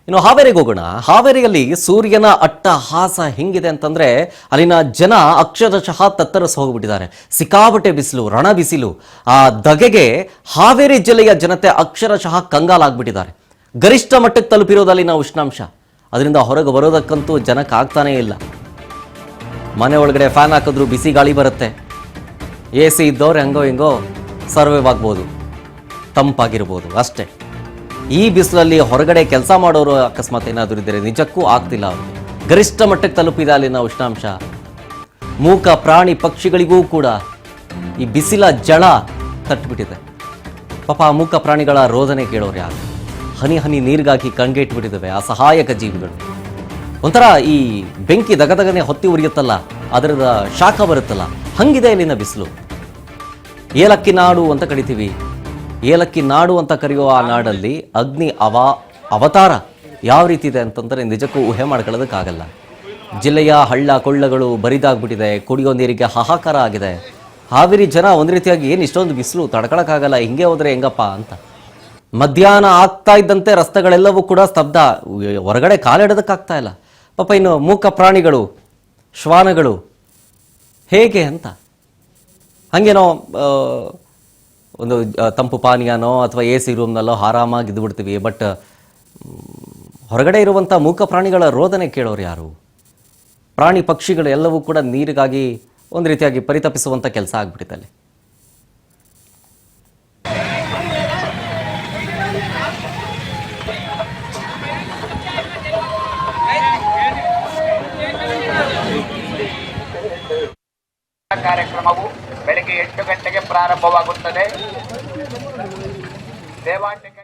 ಇನ್ನು ಹಾವೇರಿಗೆ ಹೋಗೋಣ. ಹಾವೇರಿಯಲ್ಲಿ ಸೂರ್ಯನ ಅಟ್ಟಹಾಸ ಹೆಂಗಿದೆ ಅಂತಂದ್ರೆ ಅಲ್ಲಿನ ಜನ ಅಕ್ಷರಶಃ ತತ್ತರಿಸಿ ಹೋಗ್ಬಿಟ್ಟಿದ್ದಾರೆ. ಸಿಕ್ಕಾಪಟ್ಟೆ ಬಿಸಿಲು, ರಣ ಬಿಸಿಲು. ಆ ಧಗೆಗೆ ಹಾವೇರಿ ಜಿಲ್ಲೆಯ ಜನತೆ ಅಕ್ಷರಶಃ ಕಂಗಾಲಾಗ್ಬಿಟ್ಟಿದ್ದಾರೆ. ಗರಿಷ್ಠ ಮಟ್ಟಕ್ಕೆ ತಲುಪಿರೋದು ಅಲ್ಲಿನ ಉಷ್ಣಾಂಶ. ಅದರಿಂದ ಹೊರಗೆ ಬರೋದಕ್ಕಂತೂ ಜನಕ್ಕೆ ಆಗ್ತಾನೇ ಇಲ್ಲ. ಮನೆ ಒಳಗಡೆ ಫ್ಯಾನ್ ಹಾಕಿದ್ರು ಬಿಸಿ ಗಾಳಿ ಬರುತ್ತೆ. AC ಇದ್ದವ್ರು ಹೆಂಗೋ ಹಿಂಗೋ ಸರ್ವೈವ್ ಆಗ್ಬೋದು, ತಂಪಾಗಿರ್ಬೋದು ಅಷ್ಟೇ. ಈ ಬಿಸಿಲಲ್ಲಿ ಹೊರಗಡೆ ಕೆಲಸ ಮಾಡೋರು ಅಕಸ್ಮಾತ್ ಏನಾದರೂ ಇದ್ದರೆ ನಿಜಕ್ಕೂ ಆಗ್ತಿಲ್ಲ ಅವ್ರಿಗೆ. ಗರಿಷ್ಠ ಮಟ್ಟಕ್ಕೆ ತಲುಪಿದೆ ಅಲ್ಲಿನ ಉಷ್ಣಾಂಶ. ಮೂಕ ಪ್ರಾಣಿ ಪಕ್ಷಿಗಳಿಗೂ ಕೂಡ ಈ ಬಿಸಿಲ ಜಳ ತಟ್ಟಿಬಿಟ್ಟಿದೆ. ಪಾಪ ಆ ಮೂಕ ಪ್ರಾಣಿಗಳ ರೋದನೆ ಕೇಳೋರು ಯಾರು? ಹನಿ ಹನಿ ನೀರಿಗಾಗಿ ಕಣ್ಗೆ ಇಟ್ಬಿಟ್ಟಿದ್ದಾವೆ ಅಸಹಾಯಕ ಜೀವಿಗಳು. ಒಂಥರ ಈ ಬೆಂಕಿ ದಗದಗನೆ ಹೊತ್ತಿ ಉರಿಯುತ್ತಲ್ಲ, ಅದರ ಶಾಖ ಬರುತ್ತಲ್ಲ, ಹಂಗಿದೆ ಇಲ್ಲಿನ ಬಿಸಿಲು. ಏಲಕ್ಕಿ ನಾಡು ಅಂತ ಕರಿತೀವಿ. ಏಲಕ್ಕಿ ನಾಡು ಅಂತ ಕರೆಯುವ ಆ ನಾಡಲ್ಲಿ ಅಗ್ನಿ ಅವತಾರ ಯಾವ ರೀತಿ ಇದೆ ಅಂತಂದರೆ ನಿಜಕ್ಕೂ ಊಹೆ ಮಾಡ್ಕೊಳ್ಳೋದಕ್ಕಾಗಲ್ಲ. ಜಿಲ್ಲೆಯ ಹಳ್ಳ ಕೊಳ್ಳಗಳು ಬರಿದಾಗ್ಬಿಟ್ಟಿದೆ. ಕುಡಿಯೋ ನೀರಿಗೆ ಹಾಹಾಕಾರ ಆಗಿದೆ. ಹಾವೇರಿ ಜನ ಒಂದು ರೀತಿಯಾಗಿ ಏನು ಇಷ್ಟೊಂದು ಬಿಸಿಲು ತಡ್ಕೊಳಕ್ಕಾಗಲ್ಲ, ಹಿಂಗೆ ಹೋದರೆ ಹೆಂಗಪ್ಪ ಅಂತ. ಮಧ್ಯಾಹ್ನ ಆಗ್ತಾ ಇದ್ದಂತೆ ರಸ್ತೆಗಳೆಲ್ಲವೂ ಕೂಡ ಸ್ತಬ್ಧ. ಹೊರಗಡೆ ಕಾಲಿಡೋದಕ್ಕಾಗ್ತಾ ಇಲ್ಲ. ಪಾಪ ಇನ್ನು ಮೂಕ ಪ್ರಾಣಿಗಳು, ಶ್ವಾನಗಳು ಹೇಗೆ ಅಂತ ಹಾಗೇನೋ ಒಂದು ತಂಪು ಪಾನೀಯನೋ ಅಥವಾ AC ರೂಮ್ನಲ್ಲೋ ಆರಾಮಾಗಿ ಇದ್ದುಬಿಡ್ತೀವಿ. ಬಟ್ ಹೊರಗಡೆ ಇರುವಂಥ ಮೂಕ ಪ್ರಾಣಿಗಳ ರೋದನೆ ಕೇಳೋರು ಯಾರು? ಪ್ರಾಣಿ ಪಕ್ಷಿಗಳು ಎಲ್ಲವೂ ಕೂಡ ನೀರಿಗಾಗಿ ಒಂದು ರೀತಿಯಾಗಿ ಪರಿತಪಿಸುವಂಥ ಕೆಲಸ ಆಗ್ಬಿಟ್ಟಿದೆ ಅಲ್ಲಿ. ಕಾರ್ಯಕ್ರಮವು ಬೆಳಗ್ಗೆ 8 ಗಂಟೆಗೆ ಪ್ರಾರಂಭವಾಗುತ್ತದೆ. ದೇವಾಟಿಕೆ